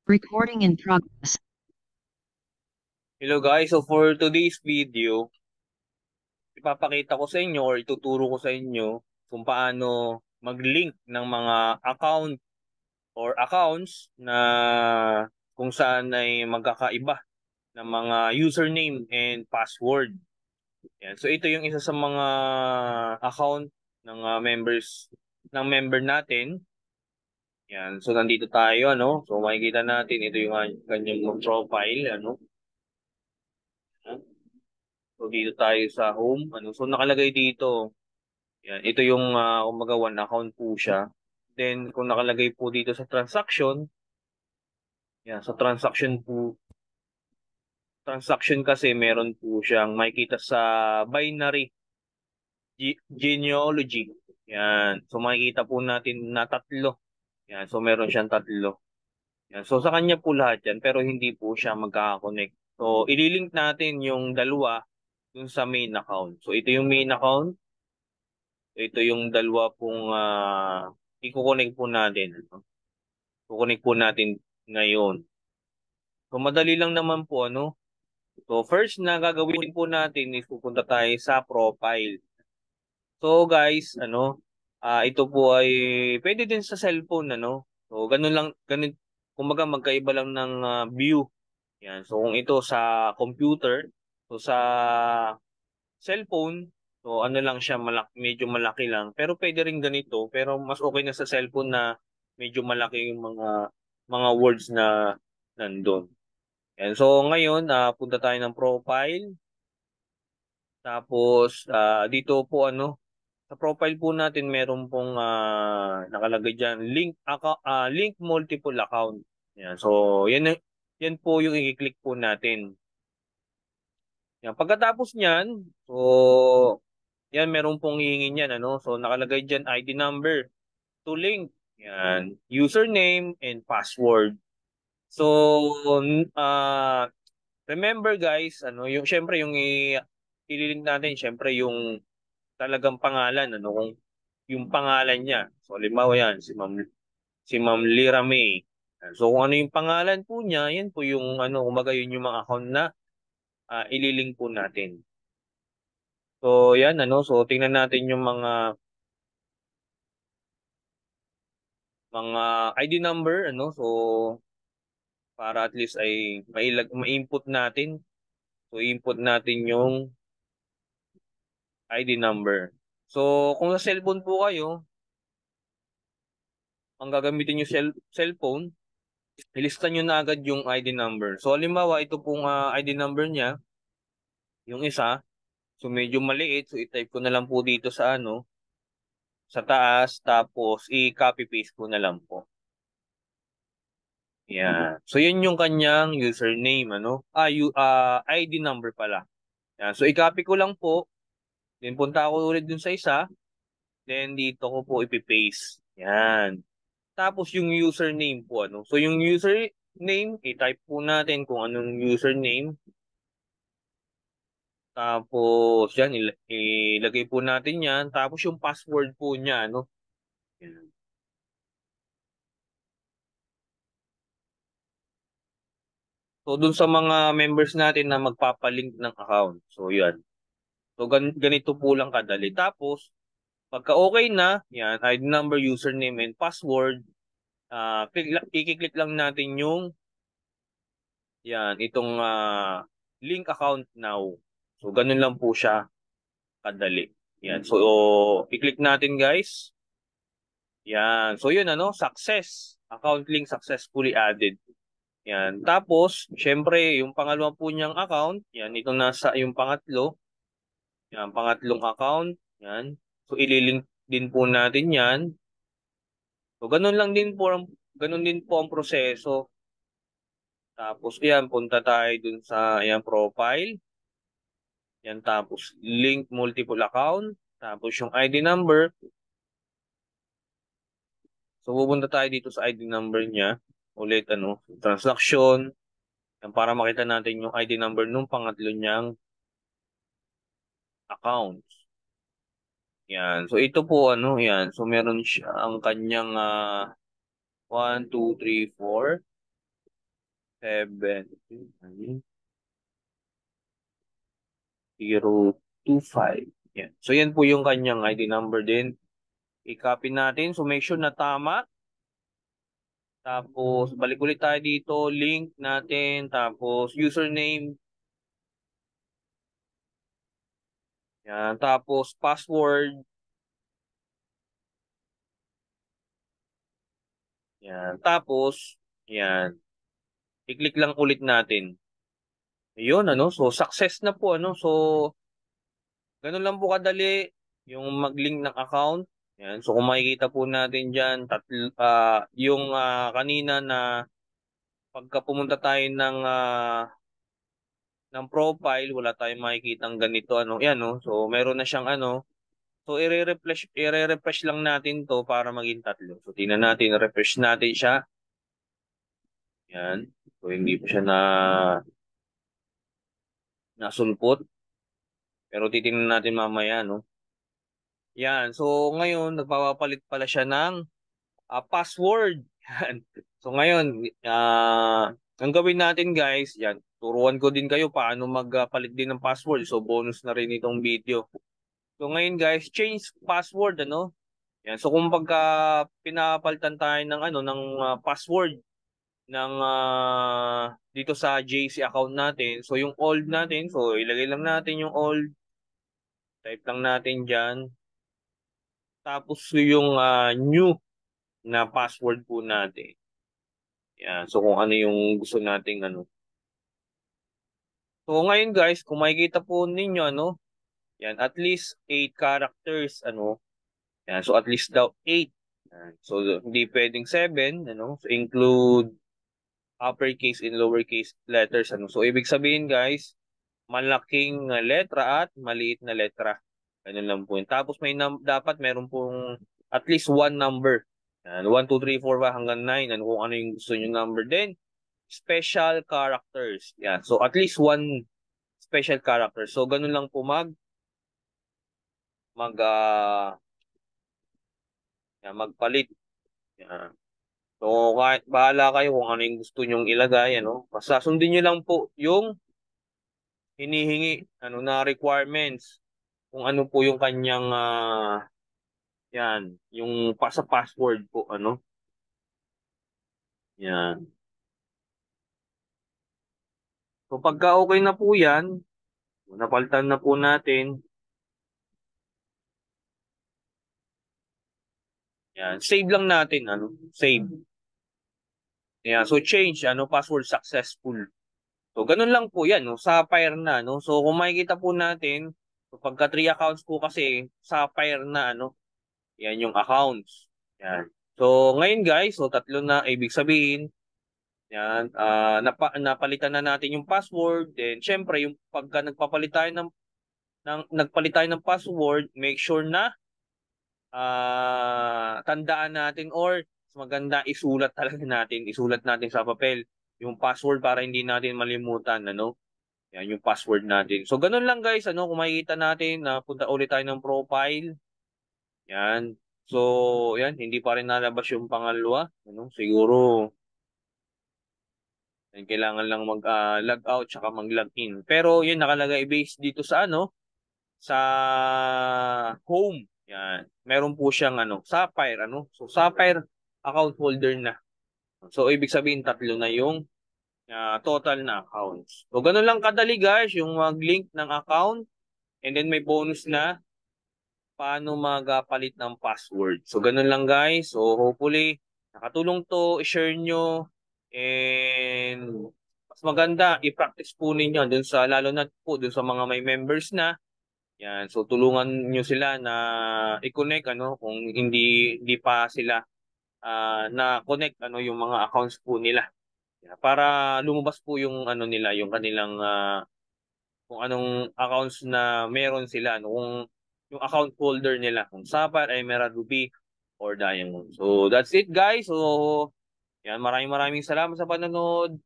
Recording in progress. Hello guys, so for today's video, ipapakita ko sa inyo or ituturo ko sa inyo kung paano mag-link ng mga account or accounts na kung saan ay magkakaiba ng mga username and password. Yan. So ito yung isa sa mga account ng members ng member natin. Yan. So nandito tayo, ano? So makikita natin ito yung kanyang profile, ano? So dito tayo sa home, ano? So nakalagay dito. Yan, ito yung kumbaga one account po siya. Then kung nakalagay po dito sa transaction, yan, sa transaction kasi meron po siyang makikita sa binary genealogy. Yan. So makikita po natin na tatlo. Yan, so meron siyang tatlo. Yan. So sa kanya po lahat yan pero hindi po siya magkaka-connect. So ililink natin yung dalawa dun sa main account. So ito yung main account. Ito yung dalawa pong i-connect po natin. Ano? Kukunik po natin ngayon. So madali lang naman po ano. So first na gagawin po natin is pupunta tayo sa profile. So guys, ano, ito po ay pwede din sa cellphone ano. So ganun lang ganun kumbaga magkaiba lang ng view. Yan. So kung ito sa computer, so sa cellphone, so ano lang siya medyo malaki lang. Pero pwede rin ganito, pero mas okay na sa cellphone na medyo malaki yung mga words na nandun. Yan. So ngayon, punta tayo ng profile. Tapos dito po ano, sa profile po natin meron pong nakalagay diyan link multiple account. Yan. So yan po yung i-click po natin. Yan. Pagkatapos niyan, so yan meron pong hihingin yan ano. So nakalagay diyan ID number to link. Yan, username and password. So remember guys, ano, yung syempre yung ililink natin syempre yung talagang pangalan ano kung yung pangalan niya. So halimbawa yan si Ma'am Lira May. So kung ano yung pangalan po niya, yan po yung ano kumbaga yun yung mga account na ililink po natin. So yan ano, so tingnan natin yung mga ID number ano. So para at least ay ma-input natin. So input natin yung ID number. So kung sa cellphone po kayo, ang gagamitin yung cellphone, ilista nyo na agad yung ID number. So, halimbawa, ito pong ID number niya, yung isa, so medyo maliit, so i-type ko na lang po dito sa ano, sa taas, tapos i-copy paste ko na lang po. Yan. So, yun yung kanyang username, ano? ID number pala. Yan. So, i-copy ko lang po, then punta ako ulit dun sa isa, then dito ko po ipipaste. Yan. Tapos yung username po ano. So yung username, i-type po natin kung anong username. Tapos yan, ilagay po natin yan. Tapos yung password po niya, ano. Yan. So dun sa mga members natin na magpapalink ng account. So yan. So ganito po lang kadali. Tapos pagka okay na, yan, ID number, username, and password, i-click lang natin yung yan, itong link account now. So ganun lang po siya kadali. Yan. So, i-click natin guys. Yan. So, yun ano, success. Account link successfully added. Yan. Tapos, syempre, yung pangalawa po niyang account, yan, ito nasa yung pangatlo. Yan, pangatlong account. Yan. So, ililink din po natin yan. So, ganun din po ang proseso. Tapos, yan, punta tayo dun sa, yan, profile. Yan, tapos, link multiple account. Tapos, yung ID number. So, pupunta tayo dito sa ID number niya. Ulit, ano, transaction. Yan, para makita natin yung ID number nung pangatlo niyang account. Yan. So, ito po, ano, yan. So, meron siya ang kanyang 1, 2, 3, 4. 7-025. Yan. So yan po yung kanyang ID number din. I-copy natin. So make sure na tama. Tapos balik ulit tayo dito. Link natin. Tapos username. Yan. Tapos password. Yan. Tapos, yan. I-click lang ulit natin. Ayun, ano. So, success na po, ano. So, ganun lang po kadali yung mag-link ng account. Yan. So, kung makikita po natin dyan, yung kanina na pagka pumunta tayo ng profile, wala tayong makikitang ganito, ano. Yan, no. So, meron na siyang, ano. So, i-refresh lang natin to para maging 3. So, tingnan natin, refresh natin siya. Yan. So, hindi po siya nasulpot. Pero titingnan natin mamaya, no? Yan. So, ngayon, nagpapapalit pala siya ng password. Yan. So, ngayon, ang gawin natin, guys, yan. Turuan ko din kayo paano magpalit din ng password. So, bonus na rin itong video. So, ngayon, guys, change password, ano? Yan. So, kung pagka pinapalitan tayo ng, ano, ng password ng dito sa JC account natin. So, yung old natin, so, ilagay lang natin yung old. Type lang natin dyan. Tapos yung new na password po natin. Yan. So kung ano yung gusto nating ano. So ngayon guys, kung makikita po ninyo ano, yan at least 8 characters ano. Yan. So at least daw 8. Yan. So hindi pwedeng 7 ano. So include uppercase and lowercase letters ano. So ibig sabihin guys, malaking letra at maliit na letra. Ganun lang po yun. Tapos dapat meron pong at least one number. Yan, 1, 2, 3, 4 ba hanggang 9. Ano kung ano yung gusto nyo number. Then, special characters. Yan. So, at least one special character. So, ganun lang po mag, uh, magpalit. Yan. So, kahit bahala kayo kung ano yung gusto nyong ilagay. Ano. Basta sundin nyo lang po yung hinihingi ano, na requirements. Kung ano po yung kanyang yan, yung sa password po, ano? Yan. So pagka okay na po yan, napalitan na po natin. Yan, save lang natin, ano? Save. Yan, so change, ano, password successful. So ganun lang po yan, no? Sapphire na, no? So kung makikita po natin, so pagka 3 accounts po kasi, Sapphire na, ano? Yan yung accounts. Yan. So ngayon guys, so 3 na, ibig sabihin, yan, napalitan na natin yung password. Then, syempre, yung pagka nagpapalit tayo nagpalit tayo ng password, make sure na tandaan natin or maganda isulat talaga natin. Isulat natin sa papel yung password para hindi natin malimutan, ano? Yan, yung password natin. So, ganun lang guys, ano? Kung makikita natin na punta ulit tayo ng profile. Yan. So, yan, hindi pa rin nalabas yung pangalawa. Ano? Siguro, kailangan lang mag-log out tsaka mag-log in. Pero yun nakalagay based dito sa ano, sa home. Yan. Meron po siyang ano, Sapphire ano. So Sapphire account holder na. So ibig sabihin 3 na yung total na accounts. So ganun lang kadali guys yung mag-link ng account and then may bonus na paano magpalit ng password. So ganun lang guys. So hopefully nakatulong to, i-share nyo and mas maganda i-practice po ninyo dun sa lalo na po dun sa mga may members na. Yan, so tulungan nyo sila na i-connect ano kung hindi pa sila na connect ano yung mga accounts po nila. Yan, para lumabas po yung ano nila, yung kanilang kung anong accounts na meron sila ano kung yung account holder nila kung Sapphire, Emerald, Ruby or Diamond. So that's it guys. So yan, maraming salamat sa panonood.